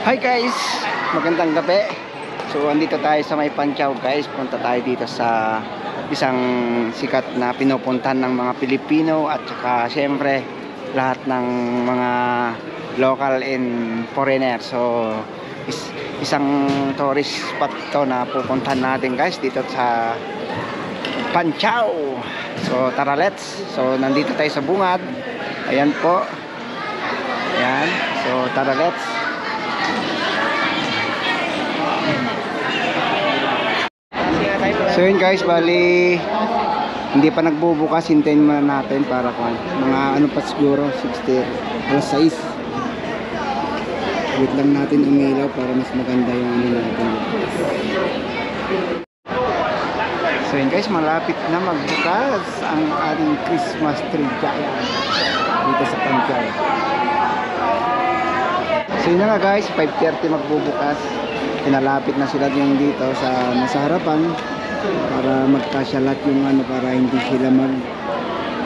Hi guys, magandang gabi. So andito tayo sa may Panchao guys. Punta tayo dito sa isang sikat na pinupuntahan ng mga Pilipino at saka syempre lahat ng mga local and foreigner. So isang tourist spot to na pupuntahan natin guys dito sa Panchao. So tara let's. So nandito tayo sa bungad. Ayan po. Ayan. So tara let's. So yun guys, bali hindi pa nagbubukas, hintayin muna natin para kung mga ano pa siguro 60 alas 6. Wait lang natin umilaw para mas maganda yung ano natin. So yun guys, malapit na magbukas ang ating Christmas tree giant dito sa Panchao. So yun na nga guys, 5:30 magbubukas. Pinalapit na sila yung dito sa nasa harapan para magkasya lahat yung ano, para hindi sila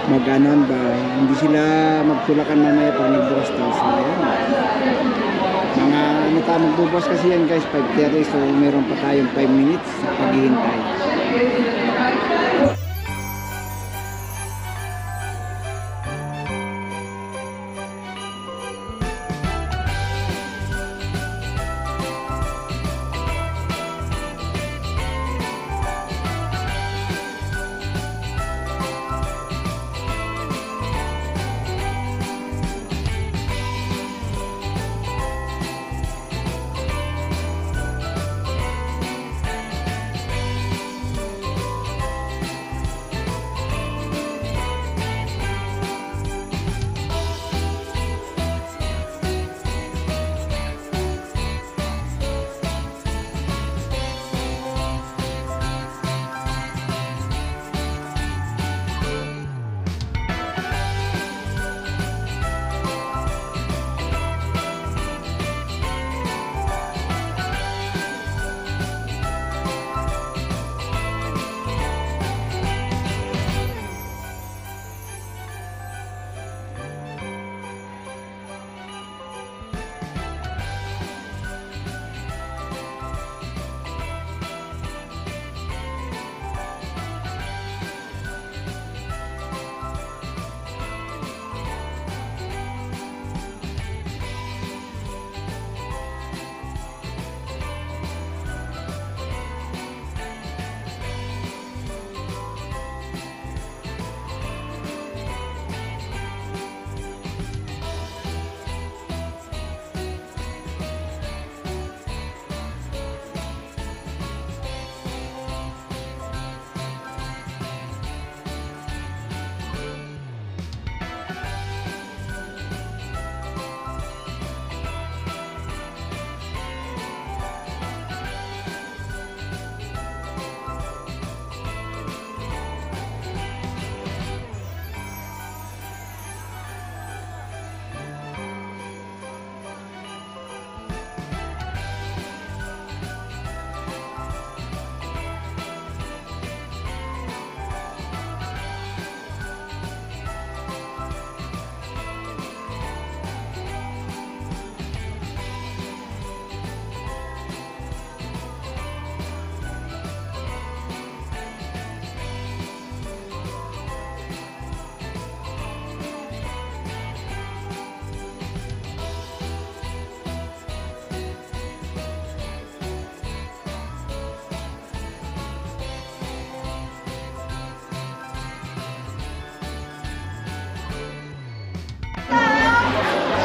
maganon ba, hindi sila magtulakan mamaya pag nagbukas tayo. So mga ano tayo magbubukas kasi yan guys 5:30, so meron pa tayong 5 minutes sa paghihintay.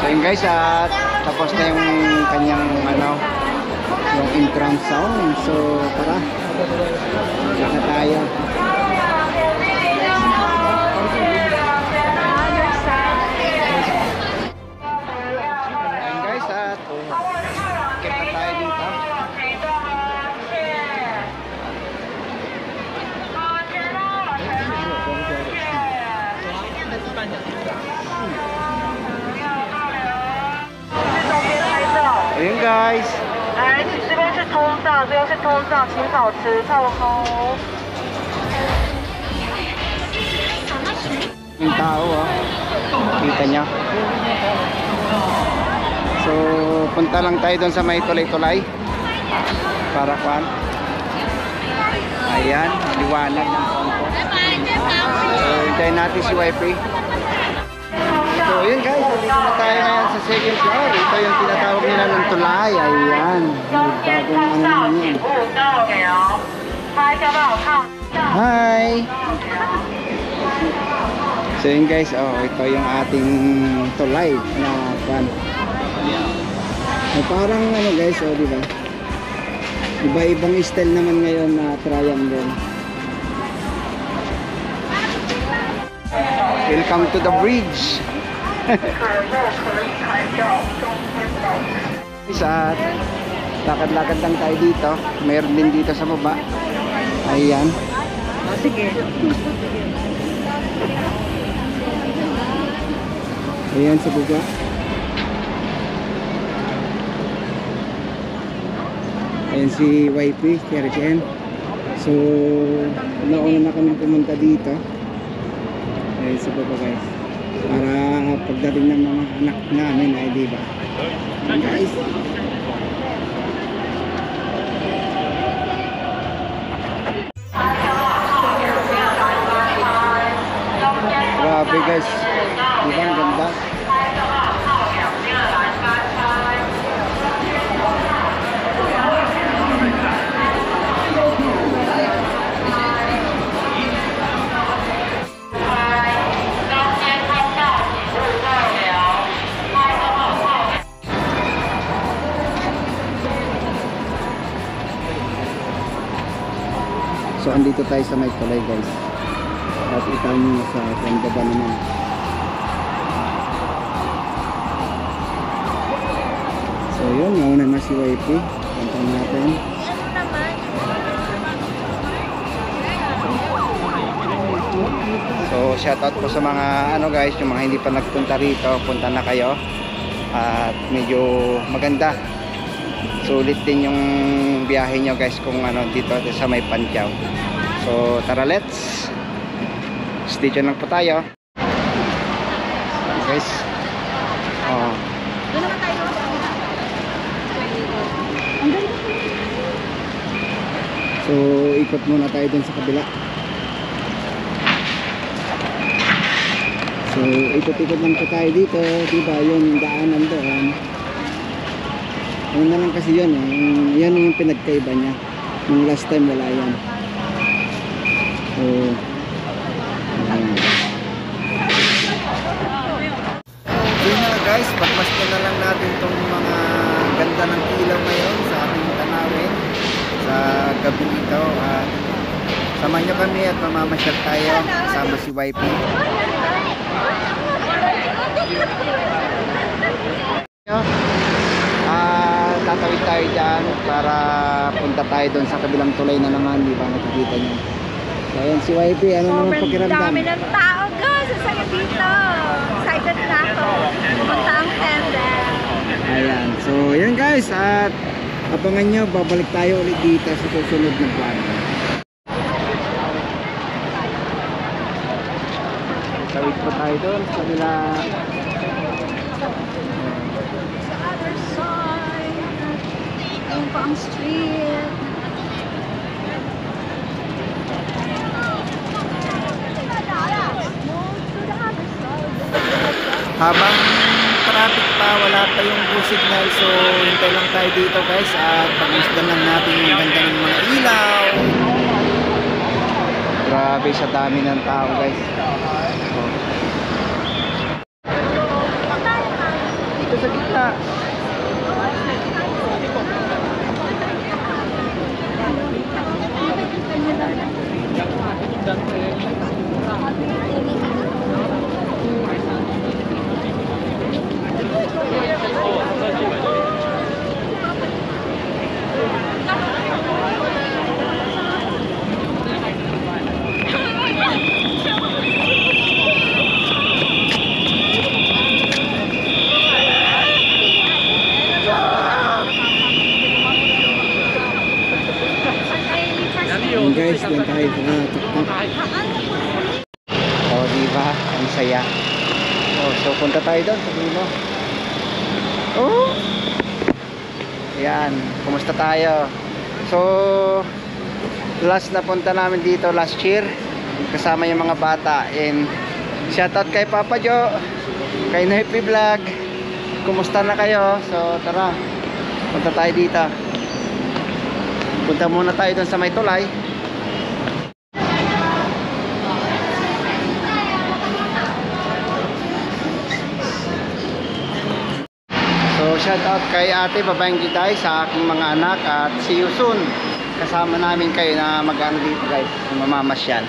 So yun guys, tapos na yung kanyang ano, yung entrance sound. So tara, magkita na tayo. Ayun guys, kita tayo dito. Ayun guys. 这边是通道，这边是通道，请保持透风。Yung tao kita niya. So punta lang tayo doon sa may tulay-tulay. Para kwan. Ayan, liwanag ng konto. So, hintayin natin si Wifey. So, yun guys, dito na tayo ngayon sa second floor. Ito yung tinatawag nila ng tulay. Ayan, may bagong ano naman yun. Hi! So yun guys, ito yung ating tulay na kwan. Parang ano guys, di ba? Iba-ibang style naman ngayon na triangle. Welcome to the bridge. At lakad-lakad lang tayo dito. Mayroon din dito sa baba. Ayan. Sige. Ayan sa baba. Ayan si Wifey, Kerichen. So, nauna na kami pumunta dito. Ayan sa baba guys. Para pagdating ng mga anak namin ay diba? Guys. Grabe guys. Diba ang ganda? So andito tayo sa may tulay guys. At itaw nyo sa baba naman. So yun, nauna na si Wifey. Pantang natin. So shoutout po sa mga ano guys, yung mga hindi pa nagpunta rito, punta na kayo. At medyo maganda. Sulit din yung biyahe nyo guys kung ano dito sa may Pantiao. So tara, let's stay dyan lang po tayo guys. So ikot muna tayo dun sa kabila. So ikot-ikot lang po tayo dito, diba yung daanan doon. Ano na lang kasi yun yan yung pinagkaiba niya. Yung last time wala yan. So yun na guys, pagmasdan na lang natin itong mga ganda ng ilaw ngayon sa ating tanawin sa gabi ito. At samahan nyo kami at mamamasyal tayo kasama si Wifey. Tatawid tayo dyan para punta tayo doon sa kabilang tulay na naman, di ba nakikita nyo. So ayan si Wifey, ano naman pakiramdam? Sobrang dami ng tao guys, sasaya dito. Excited na ako. Pumunta ang Tendel. Ayan, so yun guys, at abangan nyo, babalik tayo ulit dito sa susunod na vlog. Tawid po tayo doon sa kabila. Sa other side, yung pa ang street. Habang traffic pa, wala pa yung blue signal, so hintay lang tayo dito guys at pag-masdan lang natin yung ganda ng mga ilaw. Grabe sa dami ng tao guys. Dito sa gitna. Guys, doon tayo sa TikTok. Oh, diba? Ang saya. Oh, so punta tayo doon sa dulo. Oh! Ayan, kumusta tayo? So, last na punta namin dito last year kasama yung mga bata. And shoutout kay Papa Jo, kay Nepi Vlog. Kumusta na kayo? So tara, punta tayo dito. Punta muna tayo dun sa may tulay. So shoutout kay Ate Babayang Giday sa aking mga anak, at see you soon. Kasama namin kayo na mag-ano dito guys, mamamasyal.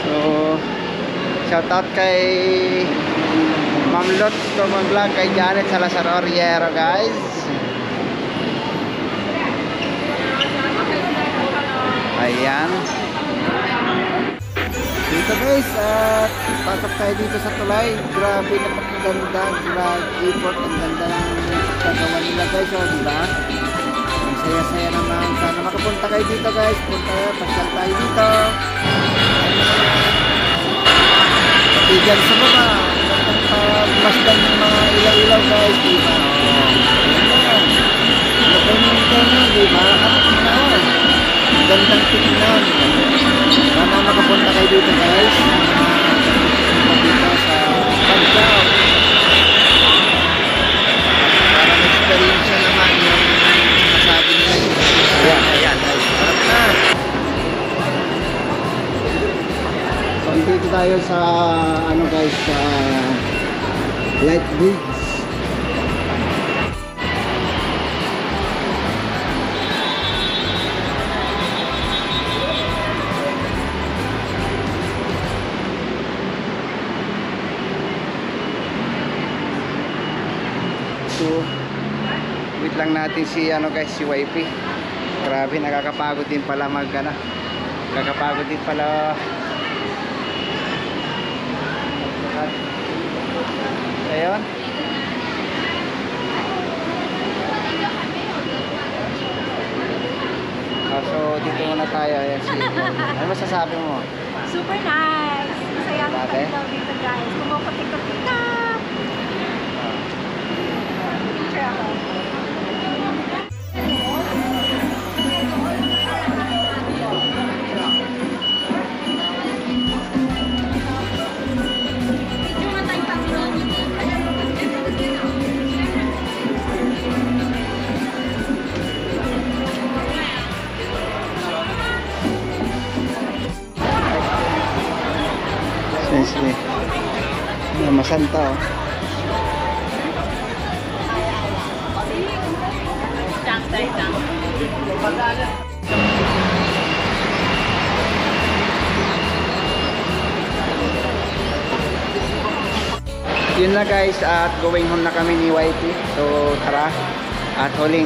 So shoutout kay Ma'am Lot Common Vlog, kay Janet Salazar Oriero guys. Ayan. Dito guys, at pasok tayo dito sa tulay. Grabe, napakaganda. Grabe, effort, ang ganda ng paggawa nila guys, oh, diba? Ang saya-saya naman. Sana makapunta kayo dito guys. Punta, pasyal tayo dito. Pati dyan sa baba, pagmasdan ng mga ilaw-ilaw guys, diba? Ano, diba? Ang gandang tignan. Sana makapunta kayo dito guys. Dito sa Pagkaw. Para ma-experience naman yung masabi nila yun. Ayan guys, harap na. So dito tayo sa ano guys, sa Light Bridge. So, wait lang natin si ano guys, si YP. Grabe, nakakapagod din pala nakakapagod din pala. Ayun. So, dito muna tayo. Ayan, ano masasabi mo? Super nice. Masaya ang Grabe. kanilang dito guys. Kumukutik-kutik na. Picture ako. Sensitive. Masanta oh. Yun na guys, at going home na kami ni YT. So tara, at huli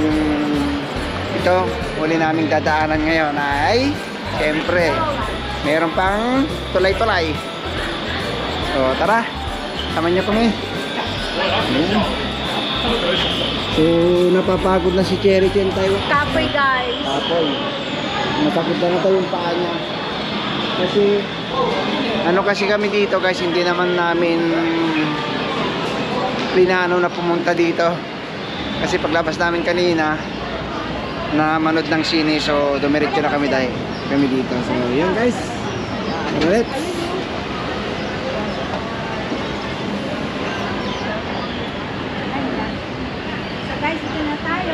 naming dadaanan ngayon ay syempre meron pang tulay-tulay. So tara, sama niyo kami. Ayan. So napapagod na si Cherry Chen tayo. Kapoy guys. Kapoy. Napagod na tayo yung paa niya. Kasi ano kasi kami dito guys, hindi naman namin plinano na pumunta dito. Kasi paglabas namin kanina na manood ng sine, so dumiretso na kami dito. So yun guys. Let's Guys, ito na tayo.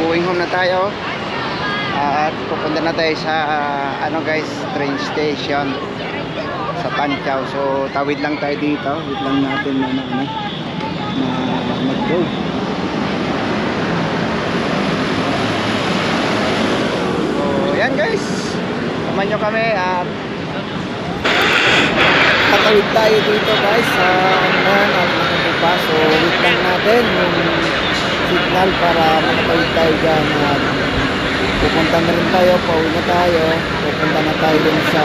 going home na tayo. At pupunta na tayo sa ano guys, train station sa Pancao. So tawid lang tayo dito. Wait lang natin na mag-go. So yan guys, samahan nyo kami at tatawid tayo dito guys sa Angan at Makabupa. So wait lang natin yung signal para makatawid tayo dyan. At pupunta na rin tayo, pauwi na tayo. Pupunta na tayo dun sa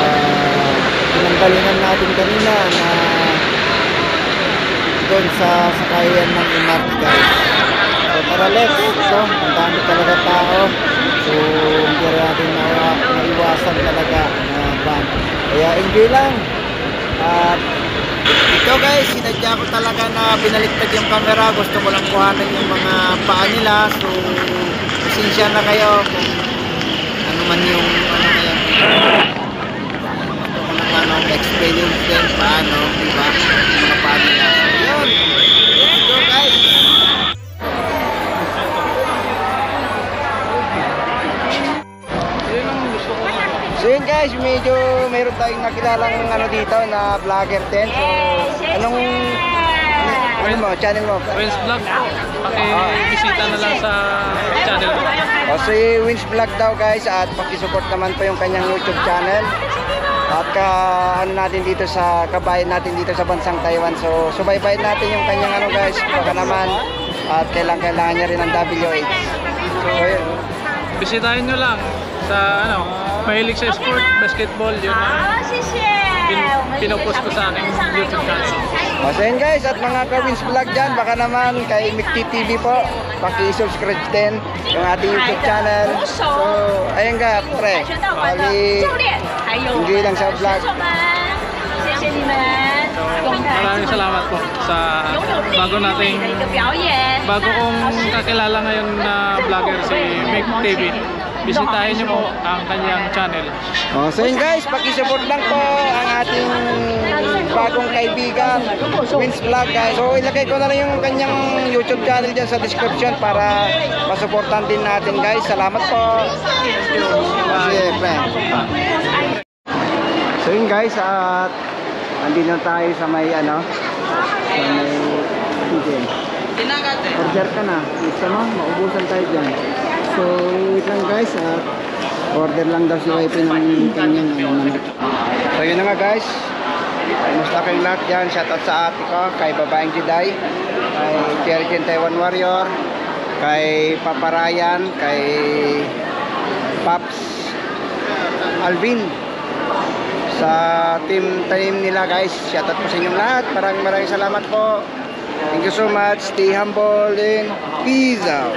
pinanggalingan natin kanina na doon sa sakayan ng MRT guys. So tara, let's go. Ang dami talaga tao. So hindi natin maiwasan talaga na van. Kaya enjoy lang. At ito guys, sinadya ko talaga na binaliktad yung camera. Gusto ko lang kuhanan yung mga paa nila. So pasensya na kayo kung ano man yung ano na yan. Gusto ko lang experience din paano, diba? Yung mga paa nila. So yun, let's go guys. So yun guys, medyo mayroon tayong nakilalang ano dito na vlogger din. So anong ano mo, channel mo? Wins Vlog po. Pakibisita na lang sa channel ko. O si Wins Vlog daw guys, at pakisupport naman po yung kanyang YouTube channel. At ano natin dito sa kabayan natin dito sa bansang Taiwan. So subaybayin natin yung kanyang ano guys, baka naman at kailangan niya rin ng WH. So yun. Bisitahin nyo lang sa ano, mahilig sa sport, basketball, yun ang pinopost ko sa aking YouTube channel. O so yun guys, at mga ka-Wins Vlog dyan, baka naman kay Mikti TV po, paki-subscribe din yung ating YouTube channel. So ayun nga pre, bali hindi lang sa vlog. Maraming salamat po sa bago kong kakilala ngayon na vlogger si Mick TV. Bisitahin niyo po ang kanyang channel. Oh, so yun guys, paki-support lang po ang ating bagong kaibigan, Wins Vlog guys. So ilagay ko na rin yung kanyang YouTube channel dyan sa description para masuportan din natin guys. Salamat po. Sige, friend. So yun guys, at andito na tayo sa may ano, sa may chicken. Order ka na, gusto mo, maubusan tayo dyan. So wait lang guys, at order lang daw si wife ng kanyang ano. So yun na nga guys, kumusta kayong lahat dyan? Shoutout sa ate ko, kay Babaeng Juday, kay Cherry Taiwan Warrior, kay Papa Ryan, kay Paps Alvin, sa team nila guys. Shoutout po sa inyong lahat. Maraming salamat po. Thank you so much. Stay humble and peace out.